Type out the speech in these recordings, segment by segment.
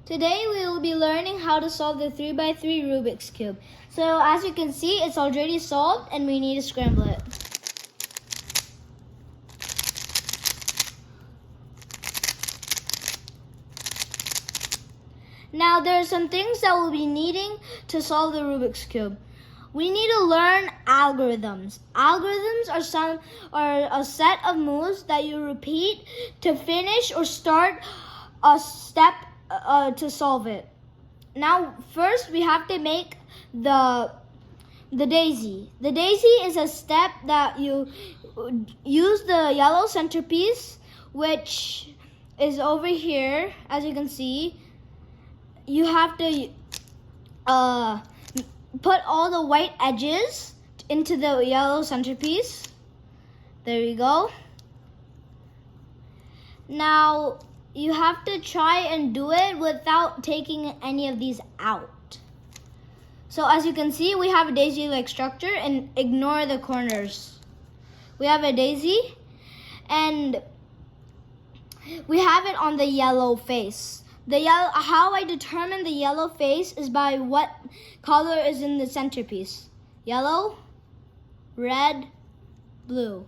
Today we will be learning how to solve the 3x3 Rubik's Cube. So as you can see, it's already solved and we need to scramble it. Now there are some things that we'll be needing to solve the Rubik's Cube. We need to learn algorithms. Algorithms are a set of moves that you repeat to finish or start a step to solve it. Now first we have to make the daisy. The daisy is a step that you use the yellow centerpiece, which is over here. As you can see, you have to put all the white edges into the yellow centerpiece. There we go. Now you have to try and do it without taking any of these out. So as you can see, we have a daisy-like structure, and ignore the corners. We have a daisy and we have it on the yellow face. How I determine the yellow face is by what color is in the centerpiece. Yellow, red, blue,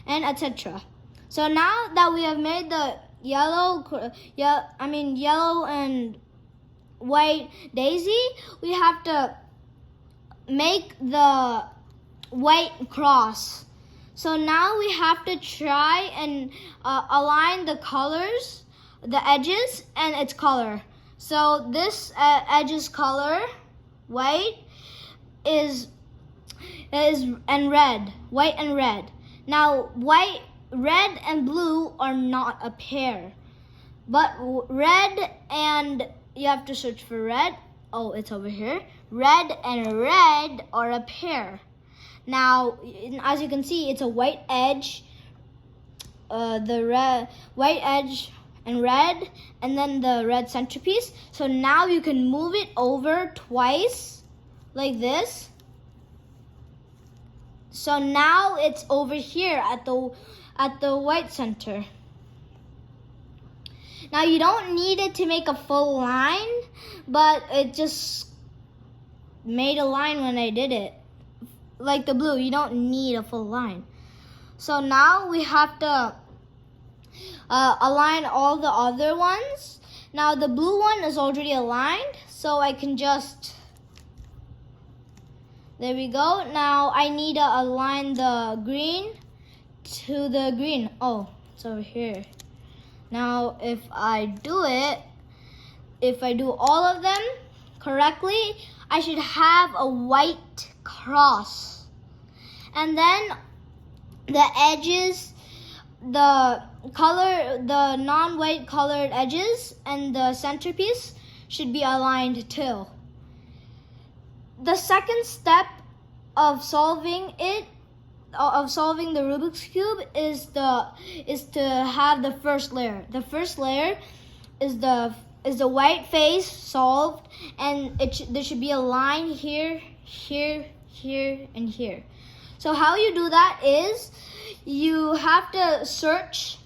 and etc. So now that we have made the yellow and white daisy, we have to make the white cross. So now we have to try and align the colors, the edges, and its color. So this edge's color, white, is and red, white and red. Now white, red, and blue are not a pair, but red and you have to search for red. Oh, it's over here. Red and red are a pair. Now, as you can see, it's a white edge, white edge and red, and then the red centerpiece. So now you can move it over twice, like this. So now it's over here at the white center. Now you don't need it to make a full line, but it just made a line when I did it. Like the blue, you don't need a full line. So now we have to align all the other ones. Now the blue one is already aligned, so I can just, there we go. Now I need to align the green to the green. Oh, it's over here. Now if I do all of them correctly, I should have a white cross. And then the edges, the non-white colored edges and the centerpiece should be aligned too. The second step of solving the Rubik's Cube is to have the first layer. The first layer is the white face solved, and there should be a line here, here, here, and here. So how you do that is you have to search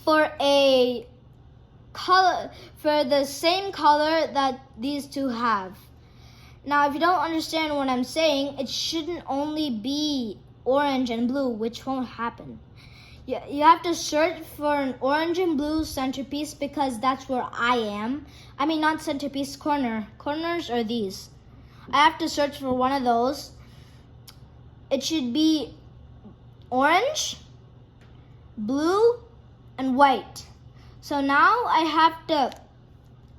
for a color, for the same color that these two have. Now, if you don't understand what I'm saying, it shouldn't only be orange and blue, which won't happen. You have to search for an orange and blue centerpiece because that's where I am. I mean, not centerpiece, corner. Corners are these. I have to search for one of those. It should be orange, blue, and white. So now I have to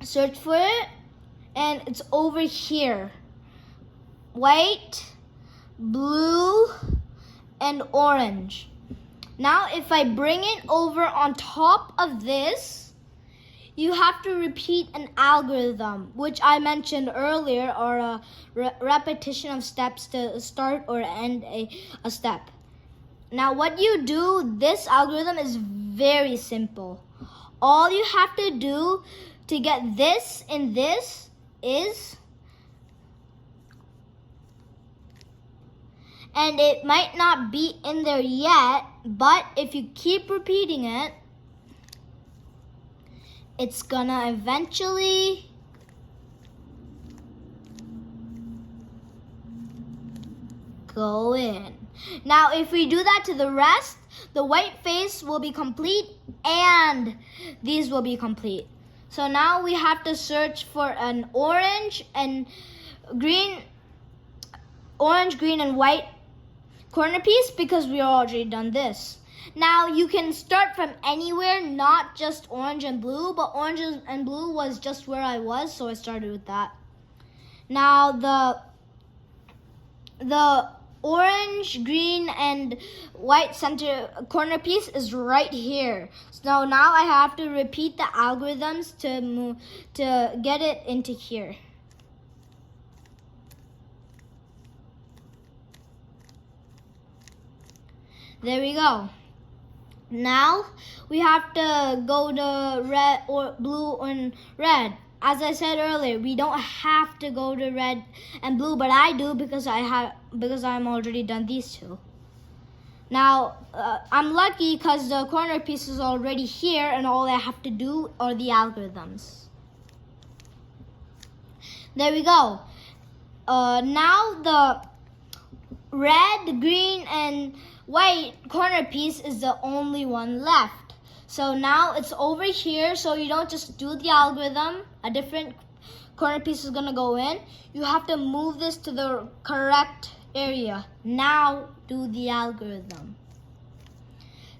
search for it, and it's over here. White, blue, and orange. Now if I bring it over on top of this, you have to repeat an algorithm, which I mentioned earlier, or a repetition of steps to start or end a step. Now what you do, this algorithm is very simple. All you have to do to get this and this is, and it might not be in there yet, but if you keep repeating it, it's gonna eventually go in. Now, if we do that to the rest, the white face will be complete and these will be complete. So now we have to search for an orange, green, and white corner piece because we already done this. Now you can start from anywhere, not just orange and blue, but orange and blue was just where I was, so I started with that. Now the orange, green, and white center corner piece is right here. So now I have to repeat the algorithms to get it into here. There we go. Now we have to go to red or blue and red. As I said earlier, we don't have to go to red and blue, but I do because I'm already done these two. Now I'm lucky because the corner piece is already here, and all I have to do are the algorithms. There we go. Now the red, green, and white corner piece is the only one left. So now it's over here, so you don't just do the algorithm, a different corner piece is gonna go in. You have to move this to the correct area. Now do the algorithm.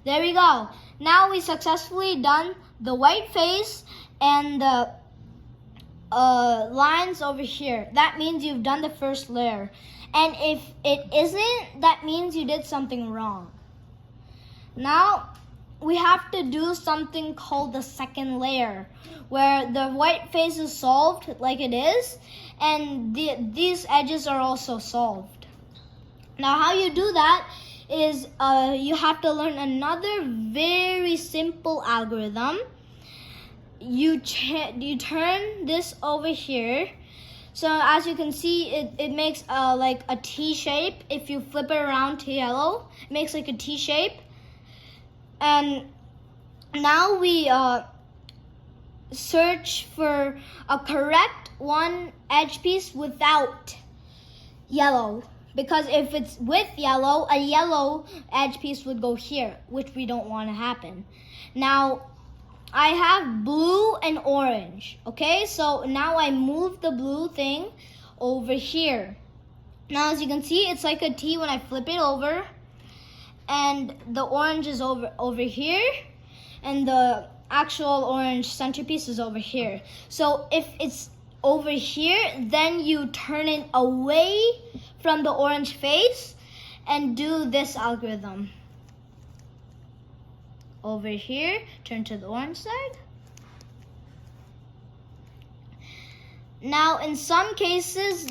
There we go. Now we successfully done the white face and the lines over here. That means you've done the first layer. And if it isn't, that means you did something wrong. Now we have to do something called the second layer, where the white face is solved like it is, and these edges are also solved. Now how you do that is you have to learn another very simple algorithm. You turn this over here. So as you can see, it makes like a T shape. If you flip it around to yellow, it makes like a T shape. And now we search for a correct one edge piece without yellow. Because if it's with yellow, a yellow edge piece would go here, which we don't want to happen. Now, I have blue and orange, okay? So now I move the blue thing over here. Now as you can see, it's like a T when I flip it over. And the orange is over here. And the actual orange centerpiece is over here. So if it's over here, then you turn it away from the orange face and do this algorithm. Over here, turn to the orange side. Now, in some cases,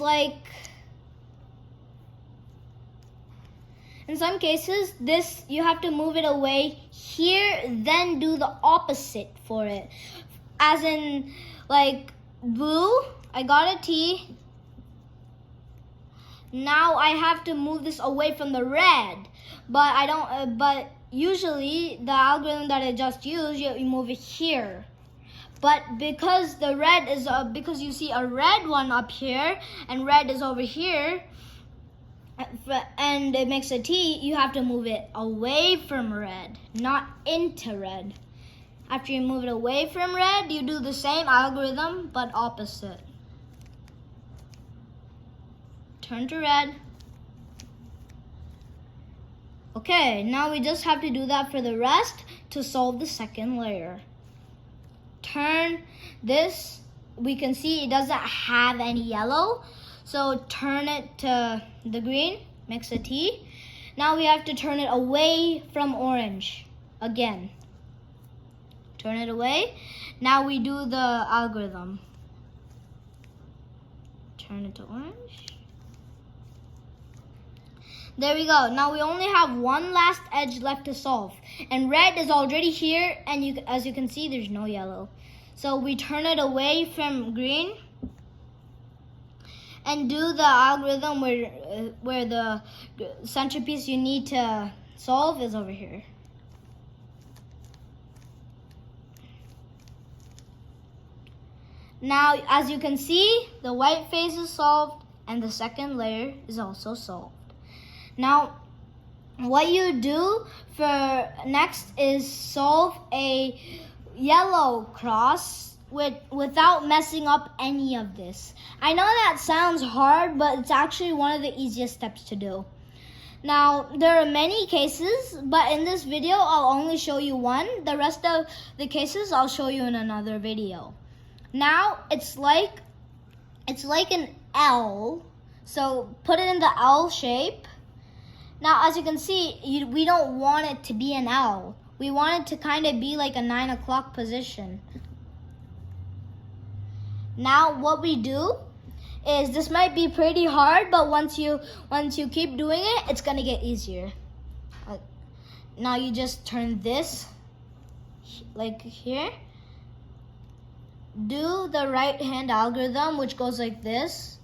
this, you have to move it away here, then do the opposite for it. As in, like, blue, I got a T. Now I have to move this away from the red, but I don't, but usually the algorithm that I just used, you move it here. But because the red is, because you see a red one up here and red is over here, and it makes a T, you have to move it away from red, not into red. After you move it away from red, you do the same algorithm, but opposite. Turn to red. Okay, now we just have to do that for the rest to solve the second layer. Turn this, we can see it doesn't have any yellow, so turn it to the green, mix a T. Now we have to turn it away from orange again. Turn it away. Now we do the algorithm. Turn it to orange. There we go. Now we only have one last edge left to solve. And red is already here, and as you can see, there's no yellow. So we turn it away from green and do the algorithm where the centerpiece you need to solve is over here. Now, as you can see, the white face is solved and the second layer is also solved. Now, what you do for next is solve a yellow cross without messing up any of this. I know that sounds hard, but it's actually one of the easiest steps to do. Now, there are many cases, but in this video, I'll only show you one. The rest of the cases, I'll show you in another video. Now, it's like an L, so put it in the L shape. Now, as you can see, we don't want it to be an L. We want it to kind of be like a 9 o'clock position. Now, what we do is, this might be pretty hard, but once you keep doing it, it's gonna get easier. Now you just turn this like here. Do the right hand algorithm, which goes like this.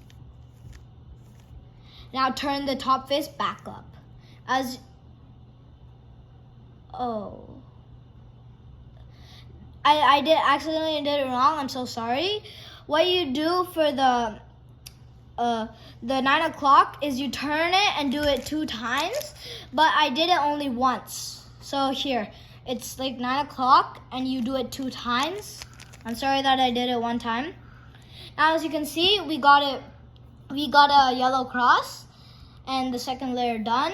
Now turn the top face back up. I accidentally did it wrong. I'm so sorry. What you do for the 9 o'clock is you turn it and do it 2 times, but I did it only once. So here, it's like 9 o'clock and you do it 2 times. I'm sorry that I did it 1 time. Now, as you can see, we got a yellow cross and the second layer done.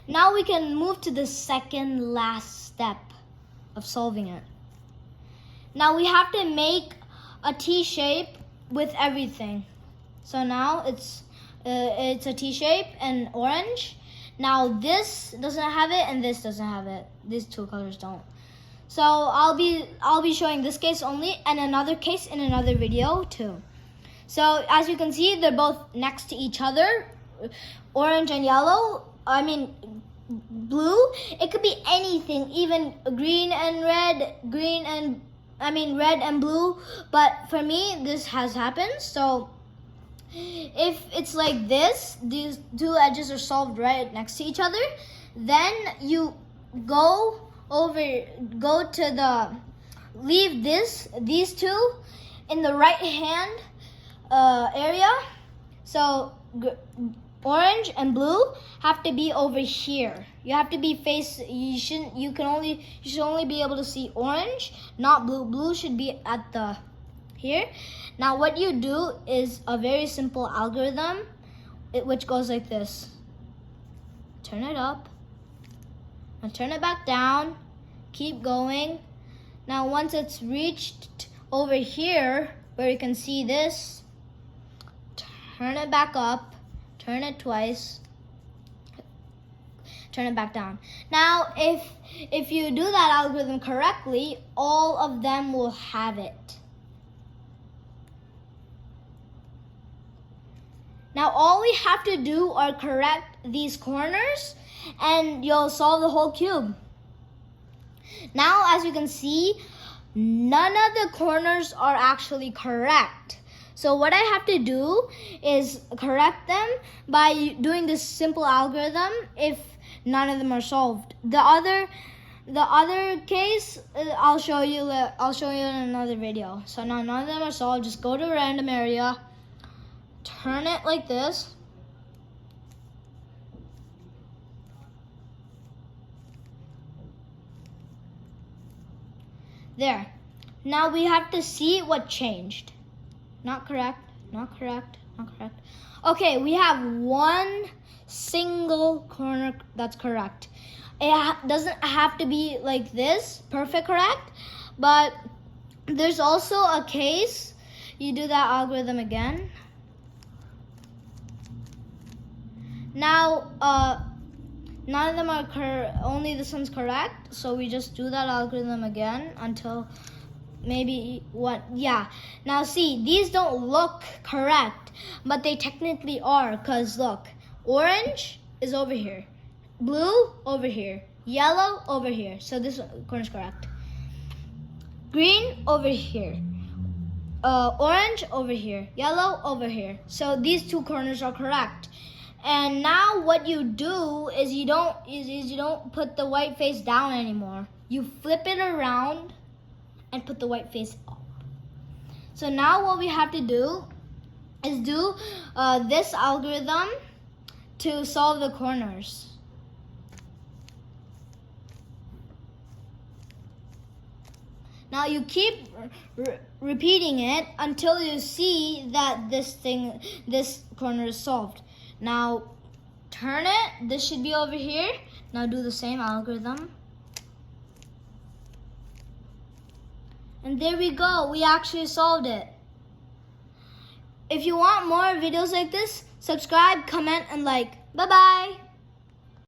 Now we can move to the second last step of solving it. Now we have to make a T shape with everything. So now it's a T shape and orange. Now this doesn't have it and this doesn't have it. These 2 colors don't. So I'll be showing this case only and another case in another video too. So as you can see, they're both next to each other, orange and yellow. I mean blue. It could be anything, even green and red, red and blue. But for me, this has happened. So if it's like this, these 2 edges are solved right next to each other, then you leave these 2 in the right hand area. So orange and blue have to be over here. You have to be you should only be able to see orange, not blue. Blue should be at here. Now what you do is a very simple algorithm, which goes like this. Turn it up and turn it back down. Keep going. Now once it's reached over here where you can see this, turn it back up, turn it twice, turn it back down. Now if you do that algorithm correctly, all of them will have it. Now all we have to do are correct these corners and you'll solve the whole cube. Now as you can see, none of the corners are actually correct. So what I have to do is correct them by doing this simple algorithm if none of them are solved. The other case, I'll show you in another video. So now none of them are solved. Just go to a random area, turn it like this. There. Now we have to see what changed. Not correct, not correct, not correct. Okay, we have 1 single corner that's correct. It doesn't have to be like this, perfect correct, but there's also a case, you do that algorithm again. Now, none of them are only this one's correct, so we just do that algorithm again until maybe Now see, these don't look correct, but they technically are, because look, orange is over here, blue over here, yellow over here, so this corner is correct. Green over here, orange over here, yellow over here, so these 2 corners are correct. And now what you do is you don't put the white face down anymore. You flip it around and put the white face up. So now what we have to do is do this algorithm to solve the corners. Now you keep repeating it until you see that this corner is solved. Now turn it. This should be over here. Now do the same algorithm. And there we go. We actually solved it. If you want more videos like this, subscribe, comment, and like. Bye-bye.